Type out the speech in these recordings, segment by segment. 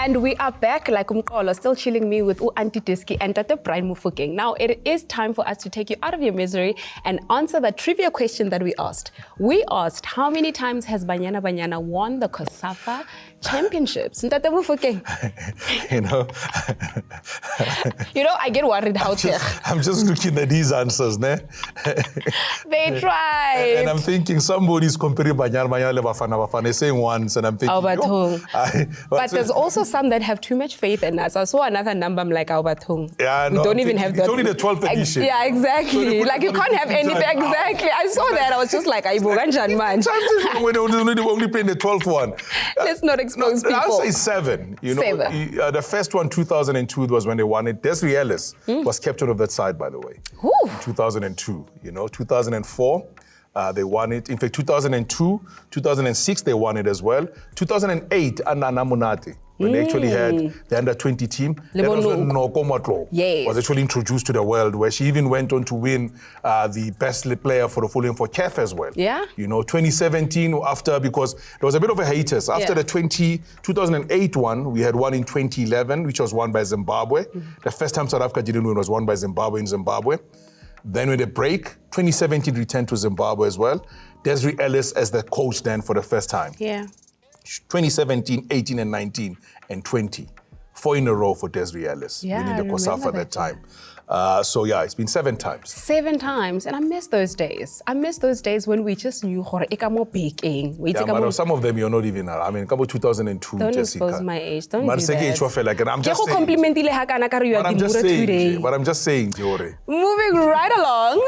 And we are back, like Umqolo, still chilling me with Auntie Diski and Tate Brian Mufokeng. Now, it is time for us to take you out of your misery and answer the trivia question that we asked. We asked, how many times has Banyana won the COSAFA championships? Tate Mufokeng. I get worried how I'm just looking at these answers, ne? They tried. And I'm thinking somebody's comparing Banyana Bafana, saying once, and I'm thinking, but there's also some that have too much faith in us. I saw another number, I'm like, yeah, we don't even have that. It's only the 12th edition. Yeah, exactly. Like, you can't have anything. Exactly. I saw that. I was just like, we're only playing the 12th one. Let's not expose people. I'll say 7. Seven. The first one, 2002, was when they won it. Desiree Ellis was captain of that side, by the way. Ooh. In 2002. 2004. They won it. In fact, 2002, 2006, they won it as well. 2008, Anna Munati, when they actually had the under-20 team. That was when Noko Matlo was actually introduced to the world, where she even went on to win the best player for the full for CAF as well. Yeah. 2017, because there was a bit of a hiatus. After the 2008 one, we had one in 2011, which was won by Zimbabwe. The first time South Africa didn't win was won by Zimbabwe in Zimbabwe. Then with a break, 2017 returned to Zimbabwe as well. Desiree Ellis as the coach then for the first time. Yeah. 2017, 18 and 19 and 20. 4 in a row for Desiree Ellis, winning the COSAFA that time. It's been 7 times. 7 times, and I miss those days. I miss those days when we just knew but some of them you're not even. I mean, couple 2002, don't Jessica. Expose my age. Don't do that. I'm just saying, Diore. Moving right along,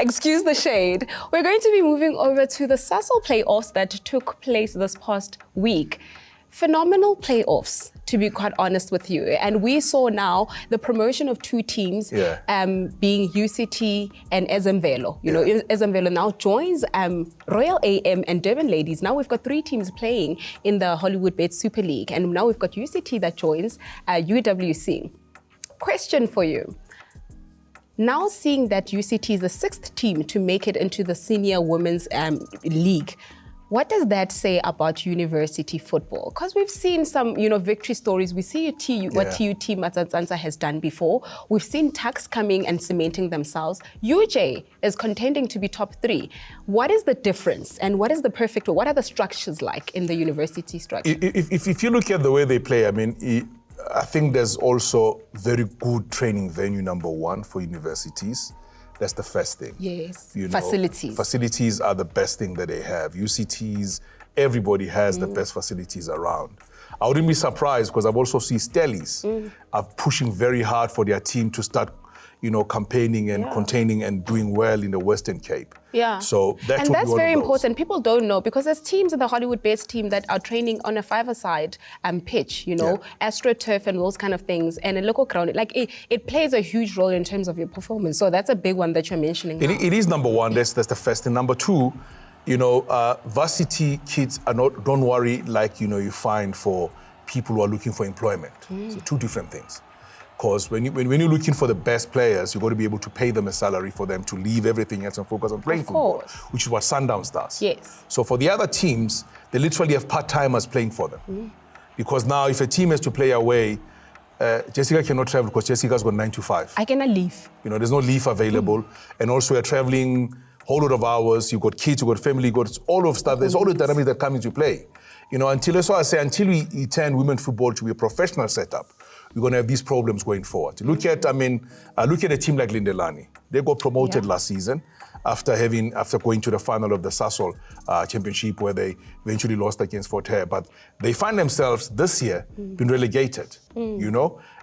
excuse the shade. We're going to be moving over to the Sasol playoffs that took place this past week. Phenomenal playoffs, to be quite honest with you. And we saw now the promotion of 2 teams, being UCT and Ezemvelo. Ezemvelo now joins Royal AM and Durban Ladies. Now we've got 3 teams playing in the Hollywood Bet Super League. And now we've got UCT that joins UWC. Question for you. Now seeing that UCT is the 6th team to make it into the senior women's league, what does that say about university football? Because we've seen some, victory stories. We see what TUT Matsatsansa has done before. We've seen Tuks coming and cementing themselves. UJ is contending to be top 3. What is the difference, and what is the perfect? What are the structures like in the university structure? If you look at the way they play, I think there's also very good training venue, number 1, for universities. That's the first thing. Yes, facilities. Facilities are the best thing that they have. UCTs, everybody has the best facilities around. I wouldn't be surprised, because I've also seen Stellies are pushing very hard for their team to start, campaigning and containing and doing well in the Western Cape. Yeah. So that's very important. People don't know, because there's teams in the Hollywood-based team that are training on a 5-a-side pitch, AstroTurf and those kind of things, and a local ground. Like it plays a huge role in terms of your performance. So that's a big one that you're mentioning. It is number 1. That's the first thing. Number 2, varsity kids are not. Don't worry, like you find for people who are looking for employment. So 2 different things. Because when you're looking for the best players, you've got to be able to pay them a salary for them to leave everything else and focus on playing football, which is what Sundowns does. Yes. So for the other teams, they literally have part-timers playing for them. Because now if a team has to play away, Jessica cannot travel because Jessica's got 9 to 5. I cannot leave. There's no leave available. And also you're traveling whole lot of hours, you've got kids, you've got family, you've got all of stuff. There's all the dynamics that come into play. Until we turn women's football to be a professional setup, we're going to have these problems going forward. Look at a team like Lindelani. They got promoted last season after going to the final of the Sasol championship, where they eventually lost against Fut-Afrique. But they find themselves this year being relegated, And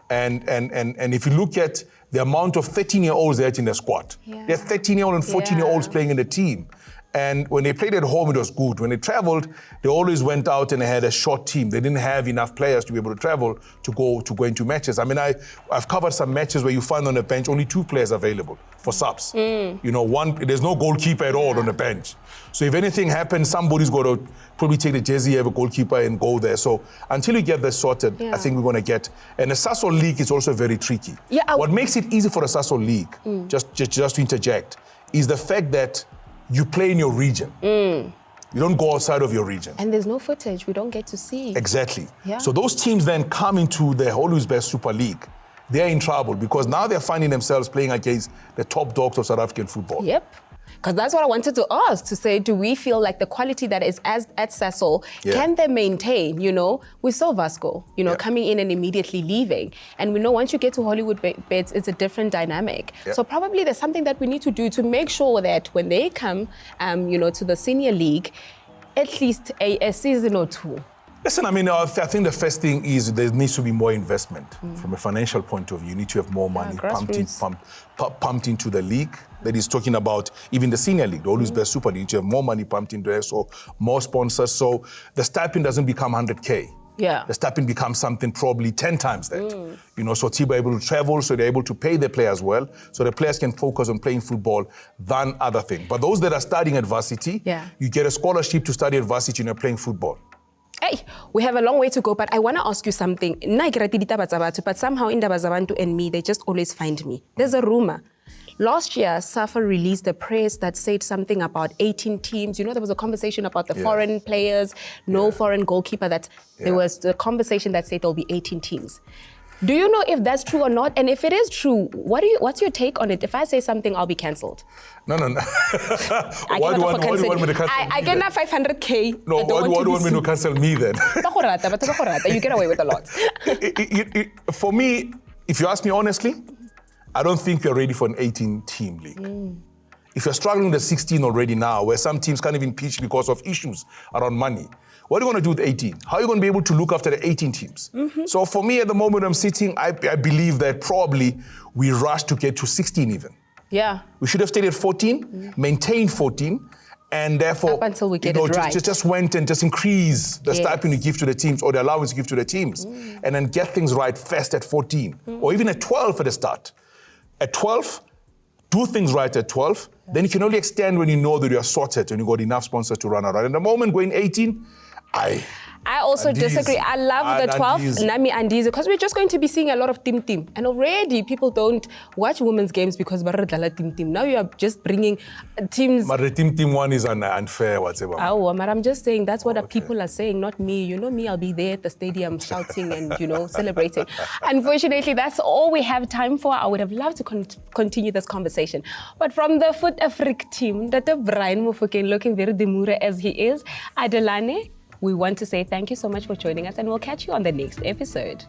if you look at the amount of 13-year-olds they had in the squad, there are 13-year-old and 14-year-olds playing in the team. And when they played at home, it was good. When they traveled, they always went out and they had a short team. They didn't have enough players to be able to travel to go into matches. I've covered some matches where you find on the bench only 2 players available for subs. There's no goalkeeper at all on the bench. So if anything happens, somebody's got to probably take the jersey of a goalkeeper and go there. So until you get this sorted, I think we're going to get. And the Sasol League is also very tricky. What makes it easy for the Sasol League, just to interject, is the fact that you play in your region. You don't go outside of your region. And there's no footage. We don't get to see. Exactly. Yeah. So those teams then come into the Always Best Super League. They're in trouble because now they're finding themselves playing against the top dogs of South African football. Yep. Because that's what I wanted to ask, to say, do we feel like the quality that is at Sasol, can they maintain, you know? We saw Vasco, you know, coming in and immediately leaving. And we know once you get to Hollywood Bets, it's a different dynamic. So probably there's something that we need to do to make sure that when they come, you know, to the senior league, at least a season or two. Listen, I mean, I think the first thing is there needs to be more investment from a financial point of view. You need to have more money pumped into the league. That is talking about even the senior league, the Always Best Super League. You need to have more money pumped into there, so more sponsors. So the stipend doesn't become 100K. Yeah. The stipend becomes something probably 10 times that. You know, so teams are able to travel, so they're able to pay their players well, so the players can focus on playing football than other things. But those that are studying at varsity, you get a scholarship to study at varsity and you're playing football. Hey, we have a long way to go, but I want to ask you something. But somehow in Dabazabantu and me, they just always find me. There's a rumor. Last year, SAFA released a press that said something about 18 teams. You know, there was a conversation about the foreign players, no foreign goalkeeper. There was the conversation that said there'll be 18 teams. Do you know if that's true or not? And if it is true, what's your take on it? If I say something, I'll be cancelled. No. Why do you want me to cancel I get that 500K. No, why do you want me to cancel me then? You get away with a lot. For me, if you ask me honestly, I don't think we're ready for an 18-team league. If you're struggling with the 16 already now, where some teams can't even pitch because of issues around money, what are you going to do with 18? How are you going to be able to look after the 18 teams? So for me, at the moment I'm sitting, I believe that probably we rushed to get to 16 even. Yeah. We should have stayed at 14, maintained 14, and therefore, up until we get it right. just went and just increase the stipend you give to the teams or the allowance you give to the teams, and then get things right first at 14, or even at 12 at the start. At 12, do things right at 12, then you can only extend when you know that you're sorted and you got enough sponsors to run around. At the moment, going 18, I also disagree. I love the 12, Nami and Dizi, because we're just going to be seeing a lot of team. And already people don't watch women's games because team. Now you are just bringing teams. But the team one is unfair, whatever. Oh, but I'm just saying that's what the people are saying, not me. You know me, I'll be there at the stadium shouting and, you know, celebrating. Unfortunately, that's all we have time for. I would have loved to continue this conversation. But from the Fut-Afrique team, Dr. Brian Mufokeng, looking very demure as he is, Adelane, we want to say thank you so much for joining us, and we'll catch you on the next episode.